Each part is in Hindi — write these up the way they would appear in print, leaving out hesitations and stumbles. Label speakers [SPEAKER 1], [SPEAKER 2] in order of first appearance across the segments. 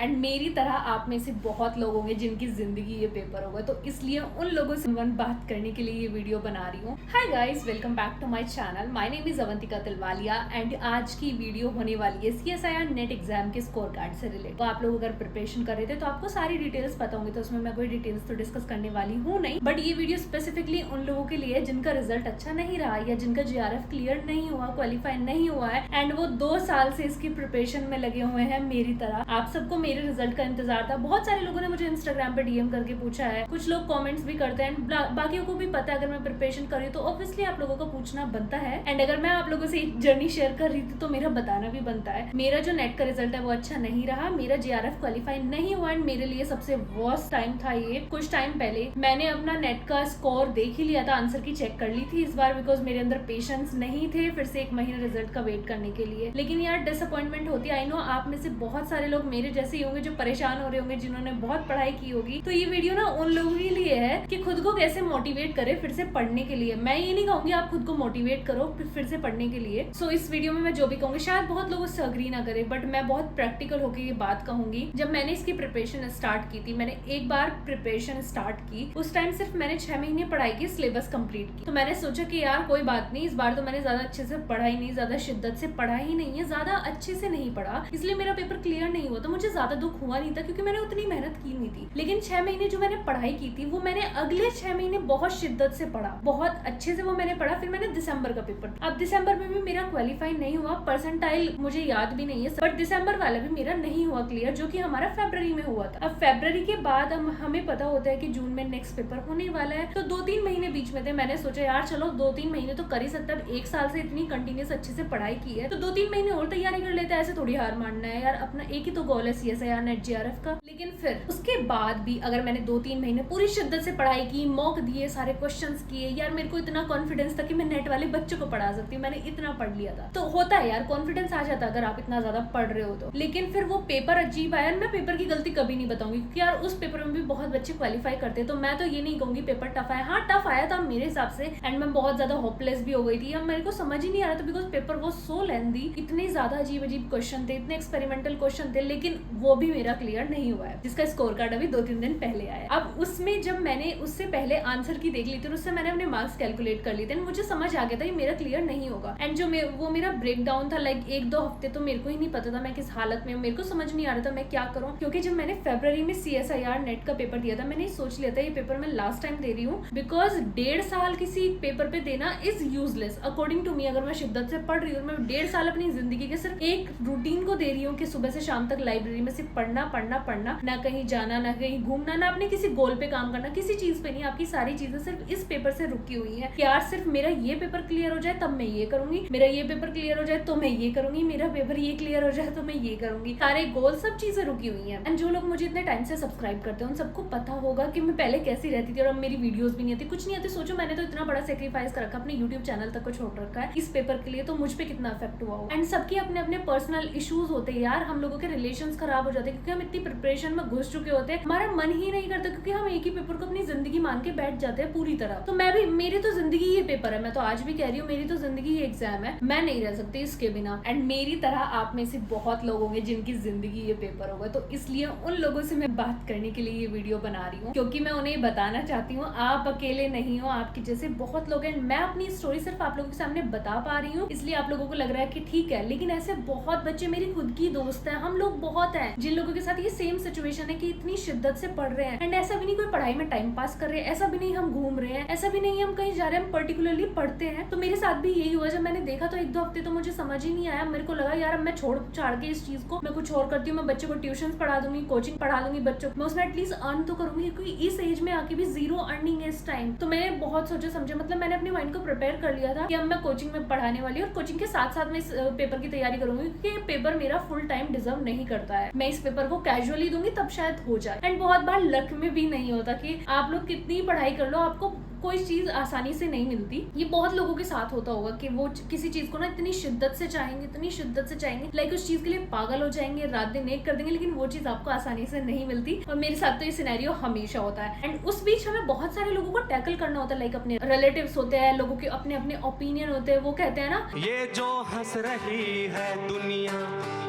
[SPEAKER 1] एंड मेरी तरह आप में से बहुत लोग होंगे जिनकी जिंदगी ये पेपर होगा, तो इसलिए उन लोगों से बात करने के लिए ये वीडियो बना रही हूँ। Hi guys, welcome back to my channel. My name is Avantika Tilwalia and आज की वीडियो होने वाली है CSIR नेट एग्जाम के स्कोर कार्ड से रिलेटेड। तो आप लोग अगर प्रिपरेशन कर रहे थे तो आपको सारी डिटेल्स पता होंगी, तो उसमें मैं कोई डिटेल्स तो डिस्कस करने वाली हूँ नहीं। बट ये वीडियो स्पेसिफिकली उन लोगों के लिए जिनका रिजल्ट अच्छा नहीं रहा या जिनका JRF क्लियर नहीं हुआ, क्वालिफाई नहीं हुआ है एंड वो 2 साल से इसकी प्रिपरेशन में लगे हुए हैं। मेरी तरह आप सबको मेरे रिजल्ट का इंतजार था। बहुत सारे लोगों ने मुझे इंस्टाग्राम पे DM करके पूछा है, कुछ लोग कमेंट्स भी करते हैं। बाकियों को भी पता है अगर मैं प्रिपरेशन कर रही हूँ तो ऑब्वियसली आप लोगों को पूछना बनता है। एंड अगर मैं आप लोगों से जर्नी शेयर कर रही थी तो मेरा बताना भी बनता है। मेरा जो नेट का रिजल्ट है वो अच्छा नहीं रहा, मेरा JRF क्वालिफाई नहीं हुआ एंड मेरे लिए सबसे वर्स्ट टाइम था ये। कुछ टाइम पहले मैंने अपना नेट का स्कोर देख ही लिया था, आंसर की चेक कर ली थी इस बार, बिकॉज मेरे अंदर पेशेंस नहीं थे फिर से 1 महीने रिजल्ट का वेट करने के लिए। लेकिन यार डिसअपॉइंटमेंट होती है। आई नो आप में से बहुत सारे लोग मेरे जैसे ही होंगे जो परेशान हो रहे होंगे, जिन्होंने बहुत पढ़ाई की होगी। तो ये वीडियो ना उन लोगों के लिए है कि खुद को कैसे मोटिवेट करे फिर से पढ़ने के लिए। मैं ये नहीं कहूंगी आप खुद को मोटिवेट करो फिर से पढ़ने के लिए। सो इस वीडियो में मैं जो भी कहूंगी शायद बहुत लोग उससे अग्री ना करे, बट मैं बहुत प्रैक्टिकल होकर ये बात कहूंगी। जब मैंने इसकी प्रिपरेशन स्टार्ट की थी, मैंने एक बार प्रिपरेशन स्टार्ट की, उस टाइम सिर्फ मैंने 6 महीने पढ़ाई की, सिलेबस कंप्लीट की। तो मैंने सोचा कि यार कोई बात नहीं, इस बार तो मैंने ज्यादा अच्छे से पढ़ा ही नहीं, ज्यादा शिद्दत से पढ़ा ही नहीं है, ज्यादा अच्छे से नहीं पढ़ा, इसलिए मेरा पेपर क्लियर नहीं हुआ। तो मुझे ज्यादा दुख हुआ नहीं था क्योंकि मैंने उतनी मेहनत की नहीं थी। लेकिन 6 महीने जो मैंने पढ़ाई की थी वो मैंने अगले 6 महीने बहुत शिद्दत से पढ़ा, बहुत अच्छे से वो मैंने पढ़ा। फिर मैंने दिसंबर का पेपर, अब दिसंबर में भी मेरा क्वालिफाई नहीं हुआ, परसेंटाइल मुझे याद भी नहीं है, बट दिसंबर वाला भी मेरा नहीं हुआ क्लियर, जो कि हमारा फरवरी में हुआ था। अब फरवरी के बाद हमें पता होता है कि जून में नेक्स्ट पेपर होने वाला है, तो 2-3 महीने बीच में थे। मैंने सोचा यार चलो 2-3 महीने तो कर ही सकता है, 1 साल से इतनी कंटिन्यूस अच्छे से पढ़ाई की है तो 2-3 महीने और तैयारी कर लेते हैं। ऐसे थोड़ी हार मानना है यार, अपना एक ही तो गोल है CSIR नेट JRF का। लेकिन फिर उसके बाद भी अगर मैंने 2-3 महीने पूरी शिद्दत से पढ़ाई की, मॉक दिए, सारे क्वेश्चंस किए, यार मेरे को इतना कॉन्फिडेंस था कि मैं नेट वाले बच्चों को पढ़ा सकती हूँ, मैंने इतना पढ़ लिया था। तो होता है यार, कॉन्फिडेंस आ जाता है अगर आप इतना ज्यादा पढ़ रहे हो तो। लेकिन फिर वो पेपर अजीब आया। मैं पेपर की गलती कभी नहीं बताऊंगी क्योंकि यार उस पेपर में भी बहुत बच्चे क्वालिफाई करते, तो मैं तो ये नहीं कहूंगी पेपर टफ आया। हाँ टफ आया था मेरे हिसाब से एंड मैं बहुत ज्यादा होपलेस भी हो गई थी। अब मेरे को समझ ही नहीं आ रहा था बिकॉज पेपर वो सो लेंथी, इतने ज्यादा अजीब अजीब क्वेश्चन थे, इतने एक्सपेरिमेंटल क्वेश्चन थे, लेकिन वो भी मेरा क्लियर नहीं हुआ है, जिसका स्कोर कार्ड अभी 2-3 दिन पहले आया। अब उसमें जब मैंने उससे पहले आंसर की देख ली थी, उससे मैंने अपने मार्क्स कैलकुलेट कर लिए थे, मुझे समझ आ गया था ये मेरा क्लियर नहीं होगा। एंड जो वो मेरा ब्रेक डाउन था लाइक 1-2 हफ्ते, तो मेरे को ही नहीं पता था मैं किस हालत में, मेरे को समझ नहीं आ रहा था मैं क्या करूँ। क्योंकि जब मैंने फरवरी में CSIR नेट का पेपर दिया था, मैंने सोच लिया था ये पेपर मैं लास्ट टाइम दे रही हूँ, बिकॉज 1.5 साल किसी पेपर पे देना is useless according to me. अगर मैं शिद्दत से पढ़ रही हूँ, मैं 1.5 साल अपनी जिंदगी के सिर्फ एक रूटीन को दे रही हूँ कि सुबह से शाम तक लाइब्रेरी में सिर्फ पढ़ना पढ़ना पढ़ना, ना कहीं जाना, ना कहीं घूमना, ना अपने किसी गोल पे काम करना, किसी चीज पे नहीं। आपकी सारी चीजें सिर्फ इस पेपर से रुकी हुई है कि यार सिर्फ मेरा ये पेपर क्लियर हो जाए तब मैं ये करूंगी, मेरा ये पेपर क्लियर हो जाए तो मैं ये करूंगी, मेरा पेपर ये क्लियर हो जाए तो मैं ये करूंगी। सारे गोल, सब चीजें रुकी हुई है। एंड जो लोग मुझे इतने टाइम से सब्सक्राइब करते हैं उन सबको पता होगा कि मैं पहले कैसी रहती थी और अब मेरी वीडियोस भी नहीं आती, कुछ नहीं आती। सोचो मैंने तो इतना बड़ा सेक्रीफाइस कर रखा, अपने YouTube चैनल तक को छोड़ रखा है इस पेपर के लिए, तो मुझ पे कितना इफेक्ट हुआ हो। एंड सबके अपने अपने पर्सनल इश्यूज होते हैं यार, हम लोगों के रिलेशंस खराब हो जाते हैं क्योंकि हम इतनी प्रिपरेशन में घुस चुके होते हैं, हमारा मन ही नहीं करता क्योंकि हम एक ही पेपर को अपनी जिंदगी मान के बैठ जाते हैं पूरी तरह। तो मैं भी, मेरी तो जिंदगी ये पेपर है, मैं तो आज भी कह रही हूँ मेरी तो जिंदगी ये एग्जाम है, मैं नहीं रह सकती इसके बिना। एंड मेरी तरह आप में से बहुत लोग होंगे जिनकी जिंदगी ये पेपर होगा, तो इसलिए उन लोगों से मैं बात करने के लिए ये वीडियो बना रही हूँ, क्योंकि मैं उन्हें बताना चाहती हूँ आप अकेले नहीं हो, आपके जैसे बहुत लोग हैं। मैं अपनी स्टोरी सिर्फ आप लोगों के सामने बता पा रही हूँ, इसलिए आप लोगों को लग रहा है कि ठीक है, लेकिन ऐसे बहुत बच्चे, मेरी खुद की दोस्त है, हम लोग बहुत हैं जिन लोगों के साथ ये सेम सिचुएशन है कि इतनी शिद्दत से पढ़ रहे हैं। एंड ऐसा भी नहीं कोई पढ़ाई में टाइम पास कर रहे हैं, ऐसा भी नहीं हम घूम रहे हैं, ऐसा भी नहीं हम कहीं जा रहे हैं, हम पर्टिकुलरली पढ़ते हैं। तो मेरे साथ भी यही हुआ। जब मैंने देखा तो 1-2 हफ्ते तो मुझे समझ ही नहीं आया, मेरे को लगा यार अब मैं छोड़ छाड़ के इस चीज को मैं कुछ और करती हूँ, मैं बच्चे को ट्यूशन पढ़ा दूंगी, कोचिंग पढ़ा दूंगी बच्चों को, मैं उसमें एटलीस्ट अर्न तो करूंगी, क्योंकि इस एज में आके भी 0 अर्निंग है इस टाइम। तो मैंने बहुत सोचा समझे, मतलब मैंने अपनी माइंड को प्रिपेयर कर लिया था कि अब मैं कोचिंग में पढ़ाने वाली हूँ और कोचिंग के साथ साथ मैं इस पेपर की तैयारी करूंगी, क्योंकि ये पेपर मेरा फुल टाइम डिजर्व नहीं करता है। मैं इस पेपर को कैजुअली दूंगी तब शायद हो जाए। एंड बहुत बार लक में भी नहीं होता कि आप लोग कितनी पढ़ाई कर लो, आपको कोई चीज आसानी से नहीं मिलती। ये बहुत लोगों के साथ होता होगा कि वो किसी चीज को ना इतनी शिद्दत से चाहेंगे, इतनी शिद्दत से चाहेंगे, लाइक उस चीज के लिए पागल हो जाएंगे, रात दिन एक कर देंगे, लेकिन वो चीज आपको आसानी से नहीं मिलती। और मेरे साथ तो ये सिनेरियो हमेशा होता है। एंड उस बीच हमें बहुत सारे लोगों को टैकल करना होता है, लाइक अपने रिलेटिव्स होते हैं, लोगों के अपने अपने ओपिनियन होते हैं। वो कहते हैं ना, ये जो हंस रही है दुनिया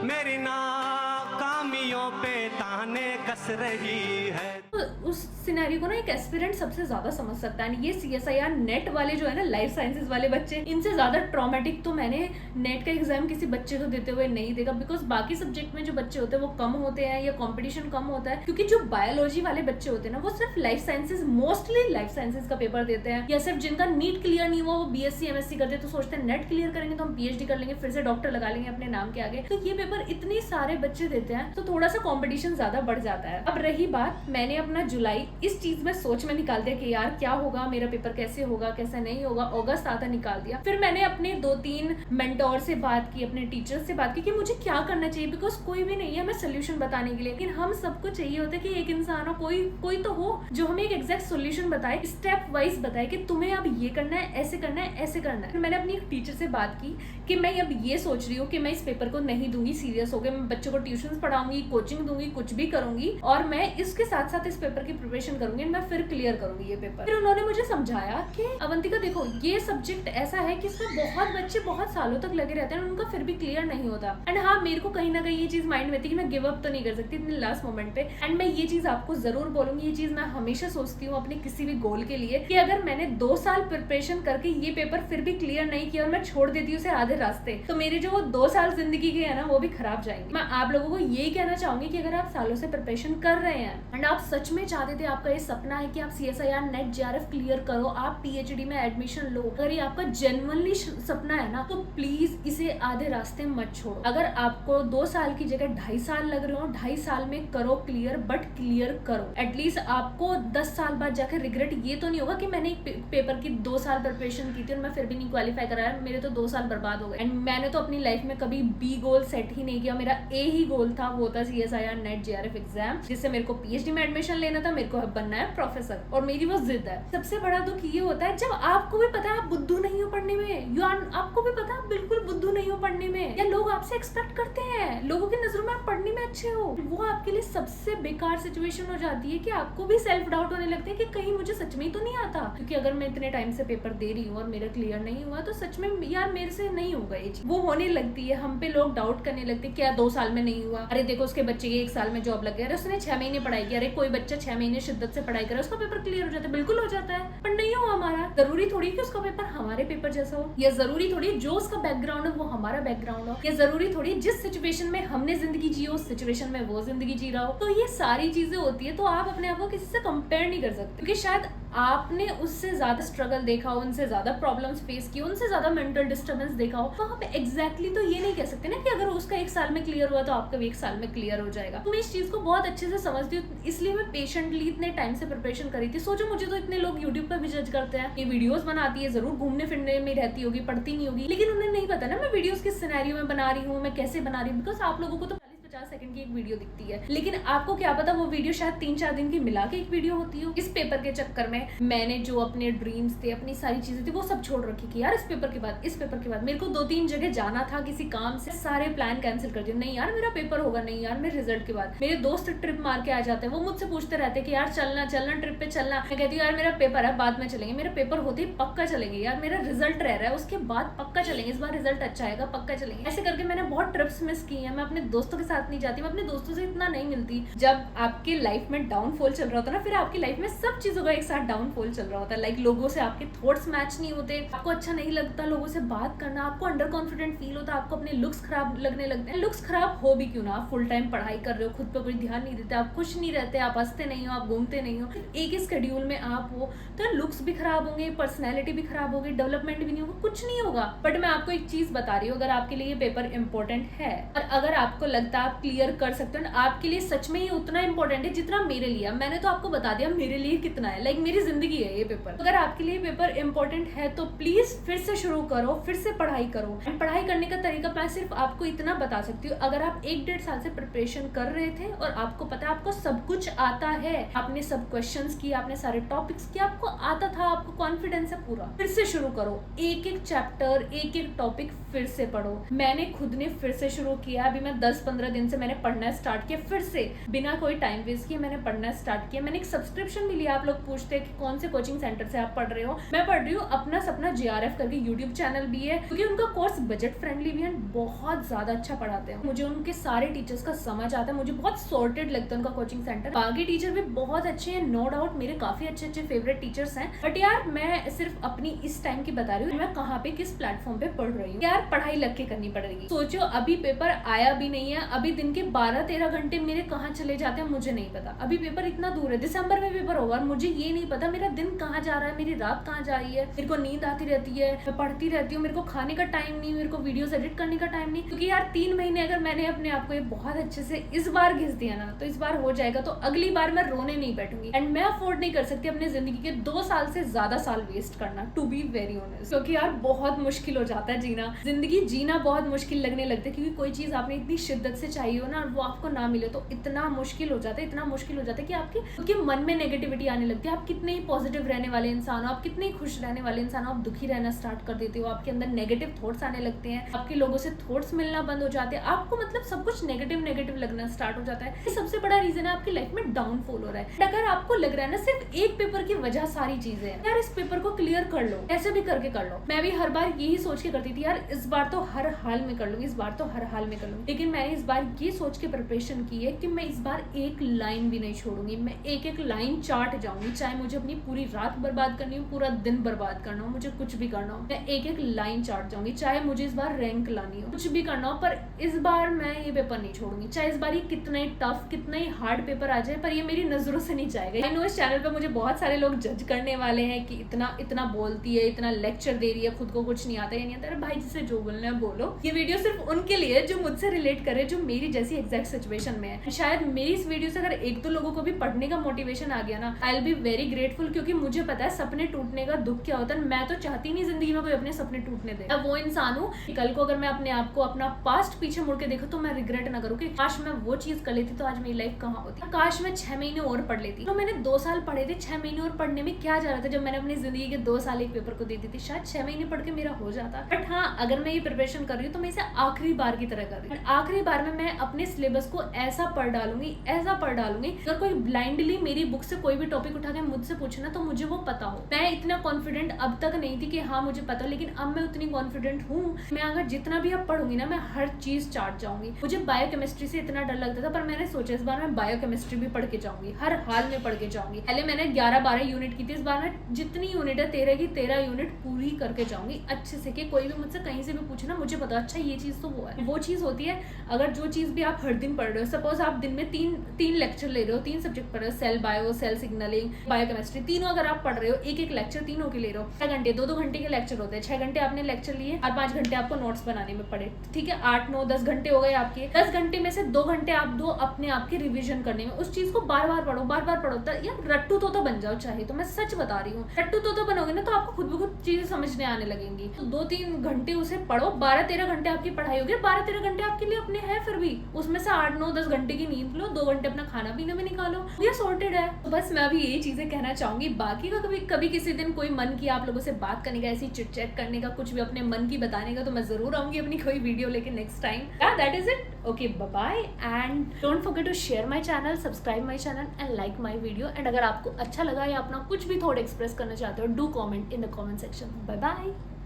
[SPEAKER 1] मेरी नाकामियों
[SPEAKER 2] कानों पे ताने कस रही है।
[SPEAKER 1] तो उस सिनेरियो को ना एक एस्पिरेंट सबसे ज्यादा समझ सकता है। ये CSIR नेट वाले जो है ना, लाइफ साइंसेज वाले बच्चे, इनसे ज्यादा ट्रॉमेटिक तो मैंने नेट का एग्जाम किसी बच्चे को देते हुए नहीं देखा। बिकॉज बाकी सब्जेक्ट में जो बच्चे होते हैं वो कम होते हैं या कंपटीशन कम होता है, क्योंकि जो बायोलॉजी वाले बच्चे होते हैं ना वो सिर्फ life sciences, mostly life sciences का पेपर देते हैं, या सिर्फ जिनका नीट क्लियर नहीं हुआ वो BSc MSc करते हैं, तो सोचते हैं नेट क्लियर करेंगे तो हम PhD कर लेंगे, फिर से डॉक्टर लगा लेंगे अपने नाम के आगे। तो ये पेपर इतने सारे बच्चे देते हैं तो थोड़ा सा कॉम्पिटिशन ज्यादा बढ़ जाता है। अब रही बात, मैंने अपना जुलाई इस चीज में सोच में निकाल दिया कि यार क्या होगा, मेरा पेपर कैसे होगा कैसे नहीं होगा। अगस्त आता निकाल दिया। फिर मैंने अपने 2-3 मेंटोर से बात की, अपने टीचर्स से बात की कि मुझे क्या करना चाहिए, बिकॉज कोई भी नहीं है हमें सोल्यूशन बताने के लिए, लेकिन हम सबको चाहिए होता है कि एक इंसान हो, कोई तो हो जो हमें एक एग्जैक्ट सोल्यूशन बताए, स्टेप वाइज बताए कि तुम्हें अब ये करना है, ऐसे करना है, ऐसे करना है। फिर मैंने अपनी एक टीचर से बात की कि मैं अब ये सोच रही हूँ कि मैं इस पेपर को नहीं दूंगी सीरियस होकर, मैं बच्चों को ट्यूशन पढ़ाऊंगी, कोचिंग दूंगी, कुछ भी करूंगी, और मैं इसके साथ साथ इस पेपर की प्रिपरेशन करूंगी, मैं फिर क्लियर करूंगी ये पेपर। फिर उन्होंने मुझे समझाया कि अवंतिका देखो, ये सब्जेक्ट ऐसा है कि इसमें बहुत बच्चे बहुत सालों तक लगे रहते हैं, उनका फिर भी क्लियर नहीं होता। एंड हाँ, मेरे को कहीं ना कहीं ये चीज माइंड में थी कि मैं गिव अप तो नहीं कर सकती इतने लास्ट मोमेंट पे। एंड मैं ये चीज आपको जरूर बोलूंगी, ये चीज मैं हमेशा सोचती हूँ अपने किसी भी गोल के लिए, कि अगर मैंने 2 साल प्रिपरेशन करके ये पेपर फिर भी क्लियर नहीं किया और मैं छोड़ देती हूँ उसे आधे रास्ते, तो मेरे जो वो 2 साल जिंदगी के है ना वो भी खराब जाएंगे। मैं आप लोगों को यही कहना चाहूंगी कि अगर आप सालों से प्रिपरेशन कर रहे हैं एंड आप सच में चाहते थे, आपका ये सपना है कि आप CSIR नेट JRF क्लियर करो, आप PhD में एडमिशन लो, अगर ये आपका जेन्युइनली सपना है ना, तो प्लीज इसे आधे रास्ते मत छोड़ो। अगर आपको 2 साल की जगह 2.5 साल लग रहे हो, 2.5 साल में करो क्लियर, बट क्लियर करो। एटलीस्ट आपको 10 साल बाद जाकर रिग्रेट ये तो नहीं होगा कि मैंने एक पेपर की 2 साल प्रिपरेशन की थी और मैं फिर भी नहीं क्वालिफाई कराया, मेरे तो 2 साल बर्बाद हो गए। एंड मैंने तो अपनी लाइफ में कभी B गोल सेट ही नहीं किया, मेरा A ही गोल था, वो था CSIR नेट JRF एग्जाम, जिससे मेरे को PhD में एडमिशन लेना था, मेरे को बनना है प्रोफेसर, और मेरी वो जिद है। सबसे बड़ा दुख ये होता है जब आपको भी पता है आप बुद्धू नहीं हो पढ़ने में, आपको भी पता है आप बिल्कुल बुद्धू नहीं हो पढ़ने में, या लोग आपसे एक्सपेक्ट करते हैं, लोगों की नजरों में आप पढ़ने में अच्छे हो, वो आपके लिए सबसे बेकार सिचुएशन हो जाती है कि आपको भी सेल्फ डाउट होने लगता है कि कहीं मुझे सच में ही तो नहीं आता, क्योंकि अगर मैं इतने टाइम से पेपर दे रही हूँ और मेरा क्लियर नहीं हुआ तो सच में यार मेरे से नहीं होगा ये चीज, वो होने लगती है। हम पे लोग डाउट करने लगते हैं, क्या 2 साल में नहीं हुआ, अरे देखो उसके बच्चे की 1 साल में जॉब लग गया, अरे उसने 6 महीने पढ़ाई की, अरे कोई बच्चा 6 महीने शिद्दत से पढ़ाई करे उसका पेपर क्लियर हो जाता है, बिल्कुल हो जाता है, पर नहीं हुआ हमारा। जरूरी थोड़ी कि उसका पेपर हमारे पेपर जैसा हो, या जरूरी थोड़ी जो उसका बैकग्राउंड है वो हमारा बैकग्राउंड हो, या जरूरी थोड़ी जिस सिचुएशन में हमने जिंदगी जी उस सिचुएशन में वो जिंदगी जी रहा हो। तो ये सारी चीजें होती है, तो आप अपने आप को किसी से कंपेयर नहीं कर सकते, क्योंकि शायद आपने उससे ज्यादा स्ट्रगल देखा हो, उनसे ज्यादा प्रॉब्लम्स फेस की, उनसे ज्यादा मेंटल डिस्टर्बेंस देखा हो, तो आप एग्जैक्टली तो ये नहीं कह सकते ना कि अगर उसका 1 साल में क्लियर हुआ तो आपका भी 1 साल में क्लियर हो जाएगा। तो मैं इस चीज को बहुत अच्छे से समझती हूँ, इसलिए मैं पेशेंटली इतने टाइम से प्रिपरेशन करी थी। सोचो मुझे तो इतने लोग यूट्यूब पर भी जज करते हैं, ये वीडियोस बनाती है, जरूर घूमने फिरने में रहती होगी, पढ़ती नहीं होगी, लेकिन उन्हें नहीं पता ना मैं वीडियोस किस सिनेरियो में बना रही हूँ, मैं कैसे बना रही हूँ, बिकॉज आप लोगों को तो 50 सेकंड की एक वीडियो दिखती है, लेकिन आपको क्या पता वो वीडियो शायद 3-4 दिन की मिला के एक वीडियो होती हो। इस पेपर के चक्कर में मैंने जो अपने ड्रीम्स थे, अपनी सारी चीजें थी, वो सब छोड़ रखी कि यार इस पेपर के बाद मेरे को 2-3 जगह जाना था किसी काम से, सारे प्लान कैंसिल कर दिए, नहीं यार मेरा पेपर होगा, नहीं यार मेरे रिजल्ट के बाद। मेरे दोस्त ट्रिप मार के आ जाते हैं, वो मुझसे पूछते रहते कि यार चलना ट्रिप पे चलना, मैं कहती हूँ यार मेरा पेपर है बाद में चलेंगे, मेरा पेपर होते ही पक्का चलेंगे, यार मेरा रिजल्ट रह रहा है उसके बाद पक्का चलेंगे, इस बार रिजल्ट अच्छा आएगा पक्का चलेंगे। ऐसे करके मैंने बहुत ट्रिप्स मिस की है। मैं अपने दोस्तों के साथ नहीं जाती, मैं अपने दोस्तों से इतना नहीं मिलती। जब आपके लाइफ में डाउनफॉल चल रहा होता है ना, फिर आपकी लाइफ में सब चीजों का एक साथ डाउनफॉल चल रहा होता है, लाइक लोगों से आपके थॉट्स मैच नहीं होते, आपको अच्छा नहीं लगता लोगों से बात करना, आपको अंडर कॉन्फिडेंट फील होता है, आपको अपने लुक्स खराब लगने लगते हैं। लुक्स खराब हो भी क्यों ना, आप फुल टाइम पढ़ाई कर रहे हो, खुद पे कोई ध्यान नहीं देते, आप खुश नहीं रहते, आप हंसते नहीं हो, आप घूमते नहीं हो, एक ही स्केड्यूल में आप हो, तो लुक्स भी खराब होंगे, पर्सनैलिटी भी खराब होगी, डेवलपमेंट भी नहीं होगा, कुछ नहीं होगा। बट मैं आपको एक चीज बता रही हूँ, अगर आपके लिए ये पेपर इंपॉर्टेंट है और अगर आपको लगता है आप क्लियर कर सकते हो, आपके लिए सच में ये उतना इंपॉर्टेंट है जितना मेरे लिए। मैंने तो आपको बता दिया मेरे लिए कितना है, लाइक मेरी जिंदगी है ये पेपर। अगर आपके लिए पेपर इंपॉर्टेंट है तो प्लीज फिर से शुरू करो, फिर से पढ़ाई करो। एंड पढ़ाई करने का तरीका मैं सिर्फ आपको इतना बता सकती हूँ, अगर आप 1-1.5 साल से प्रिपरेशन कर रहे थे और आपको पता है आपको सब कुछ आता है, आपने सब क्वेश्चंस किए, आपने सारे टॉपिक्स किए, आपको आता था, आपको कॉन्फिडेंस है पूरा, फिर से शुरू करो, एक चैप्टर, एक टॉपिक फिर से पढ़ो। मैंने खुद ने फिर से शुरू किया, अभी मैं 10-15 दिन से मैंने मैंने पढ़ना स्टार्ट किया, फिर से बिना कोई टाइम वेस्ट किए मैंने पढ़ना स्टार्ट किया। मैंने एक सब्सक्रिप्शन भी लिया। आप लोग पूछते हैं कि कौन से कोचिंग सेंटर से आप पढ़ रहे हो। मैं पढ़ रही हूँ अपना सपना JRF करके यूट्यूब चैनल भी है, क्योंकि उनका कोर्स बजट फ्रेंडली भी है, बहुत ज्यादा अच्छा पढ़ाते हैं। मुझे उनके सारे टीचर्स का समझ आता है, मुझे बहुत सॉर्टेड लगता है उनका कोचिंग सेंटर। बाकी टीचर भी बहुत अच्छे हैं, नो डाउट मेरे काफी अच्छे अच्छे फेवरेट टीचर्स हैं। बट यार मैं सिर्फ अपनी इस टाइम की बता रही हूँ, मैं कहाँ पे किस प्लेटफॉर्म पे पढ़ रही हूँ। यार पढ़ाई लग के करनी पड़ेगी। सोचो अभी पेपर आया भी नहीं है, अभी दिन के 12-13 घंटे मेरे कहाँ चले जाते हैं मुझे नहीं पता। अभी पेपर इतना दूर है, दिसंबर में पेपर होगा और मुझे ये नहीं पता मेरा दिन कहाँ जा रहा है, मेरी रात कहाँ जा रही है। मेरे को नींद आती रहती है, मैं पढ़ती रहती हूँ, मेरे को खाने का टाइम नहीं, मेरे को वीडियोस एडिट करने का टाइम नहीं। क्योंकि यार 3 महीने अगर मैंने अपने आप को ये बहुत अच्छे से इस बार घिस दिया ना, तो इस बार हो जाएगा, तो अगली बार मैं रोने नहीं बैठूंगी। एंड मैं अफोर्ड नहीं कर सकती अपने जिंदगी के 2 साल से ज्यादा साल वेस्ट करना, टू बी वेरी ऑनेस्ट। क्योंकि यार बहुत मुश्किल हो जाता है जीना, जिंदगी जीना बहुत मुश्किल लगने लगता है। क्योंकि कोई चीज आपने इतनी शिद्दत से चाहिए हो ना, और वो आपको ना मिले तो इतना मुश्किल हो जाता है, इतना मुश्किल हो जाता है कि आपके मन में नेगेटिविटी आने लगती है। आप कितने ही पॉजिटिव रहने वाले इंसान हो, आप कितने ही खुश रहने वाले इंसान हो, आप दुखी रहना स्टार्ट कर देते हो। आपके अंदर नेगेटिव थॉट्स आने लगते हैं, आपके लोगों से थॉट्स मिलना बंद हो जाते हैं, आपको मतलब सब कुछ नेगेटिव नेगेटिव लगना स्टार्ट हो जाता है। ये सबसे बड़ा रीजन है आपकी लाइफ में डाउनफॉल हो रहा है। अगर आपको लग रहा है ना सिर्फ एक पेपर की वजह सारी चीजें हैं, यार इस पेपर को क्लियर कर लो, ऐसे भी करके कर लो। मैं भी हर बार यही सोच के करती थी, यार इस बार तो हर हाल में कर लूंगी, इस बार तो हर हाल में कर लूंगी। लेकिन मैंने इस बार ये सोच के प्रिपरेशन की है कि मैं इस बार एक लाइन भी नहीं छोड़ूंगी, मैं एक एक लाइन चार्ट जाऊंगी। चाहे मुझे अपनी पूरी रात बर्बाद करनी हो, पूरा दिन बर्बाद करना हो, मुझे कुछ भी करना हो, मैं एक एक लाइन चार्ट जाऊंगी। चाहे मुझे इस बार रैंक लानी हो, कुछ भी करना हो, पर इस बार मैं ये पेपर नहीं छोड़ूंगी। चाहे इस बार ये कितना ही टफ, कितना ही हार्ड पेपर आ जाए, पर ये मेरी नजरों से नहीं जाएगा। आई नो इस चैनल पे मुझे बहुत सारे लोग जज करने वाले हैं कि इतना इतना बोलती है, इतना लेक्चर दे रही है, खुद को कुछ नहीं आता है, नहीं आता। अरे भाई जिसे जो बोलना है बोलो। ये वीडियो सिर्फ उनके लिए जो मुझसे रिलेट करे, जो मेरी जैसी एग्जैक्ट सिचुएशन में है। शायद मेरी इस वीडियो से अगर 1-2 लोगों को भी पढ़ने का मोटिवेशन आ गया ना, I will be very grateful. क्योंकि मुझे पता है सपने टूटने का दुख क्या होता है। मैं तो चाहती नहीं जिंदगी में कोई अपने सपने टूटने दे। अब वो इंसान हूँ कि कल को अगर मैं अपने आप को अपना पास्ट पीछे मुड़ के देखूं तो मैं रिग्रेट ना करूँ कि काश मैं वो चीज कर लेती तो आज मेरी लाइफ कहाँ होती। काश मैं 6 महीने और पढ़ लेती। तो मैंने 2 साल पढ़े थे, 6 महीने और पढ़ने में क्या जा रहा था। जब मैंने अपनी जिंदगी के 2 साल एक पेपर को दे दी थी, शायद 6 महीने पढ़ के मेरा हो जाता। बट हाँ, अगर मैं ये प्रिपरेशन कर रही हूँ तो मैं इसे आखिरी बार की तरह कर रही हूँ। आखिरी बार में मैं अपने सिलेबस को ऐसा पढ़ डालूंगी, ऐसा पढ़ डालूंगी, अगर कोई ब्लाइंडली मेरी बुक से कोई भी टॉपिक उठा के मुझसे पूछे ना तो मुझे वो पता हो। मैं इतना कॉन्फिडेंट अब तक नहीं थी कि हाँ मुझे पता, लेकिन अब मैं उतनी कॉन्फिडेंट हूँ। मैं अगर जितना भी अब पढ़ूंगी ना, मैं हर चीज चार्ट जाऊंगी। मुझे बायोकेमिस्ट्री से इतना डर लगता था, पर मैंने सोचा इस बार मैं बायोकेमिस्ट्री भी पढ़ के जाऊंगी, हर हाल में पढ़ के जाऊंगी। पहले मैंने 11-12 यूनिट की थी, इस बार मैं जितनी यूनिट है 13 की 13 यूनिट पूरी करके जाऊंगी अच्छे से, कि कोई भी मुझसे कहीं से भी पूछे ना मुझे पता अच्छा ये चीज तो वो है। वो चीज होती है अगर जो चीज भी आप हर दिन पढ़ रहे हो, सपोज आप दिन में 3 लेक्चर ले रहे हो, 3 सब्जेक्ट पढ़ रहे हो, cell bio, cell signalling, biochemistry, तीनों अगर आप पढ़ रहे हो, एक लेक्चर तीनों के ले रहे हो, 6 घंटे 2-2 घंटे के लेक्चर होते हैं। 6 घंटे आपने लेक्चर लिए और 5 घंटे आपको नोट्स बनाने में पड़े, ठीक है, 8-9-10 घंटे हो गए आपके। 10 घंटे में से 2 घंटे आप दो अपने आप के रिविजन करने में। उस चीज को बार बार पढ़ो, बार बार पढ़ो। यार रट्टू तो बन जाओ चाहे, तो मैं सच बता रही हूँ, रट्टू तो बनोगे ना तो आपको खुद ब खुद चीजें समझने आने लगेंगी। तो 2-3 घंटे उसे पढ़ो, 12-13 घंटे आपकी पढ़ाई होगी। 12-13 घंटे आपके लिए अपने हैं, फिर भी उसमें से 8-9-10 घंटे की नींद लो, 2 घंटे अपना खाना पीने में निकालो, ये सॉर्टेड है। तो बस मैं अभी यही चीजें कहना चाहूंगी। बाकी का कभी किसी दिन कोई मन किया आप लोगों से बात करने का, ऐसी चिट चैट करने का, कुछ भी अपने मन की बताने का, तो मैं जरूर आऊंगी अपनी कोई वीडियो लेके next time. That is it. Okay, bye bye and don't forget to share my channel, subscribe my channel and like my video. And अगर आपको अच्छा लगा या अपना कुछ भी थॉट एक्सप्रेस करना चाहते हो, do comment in the comment section. Bye bye.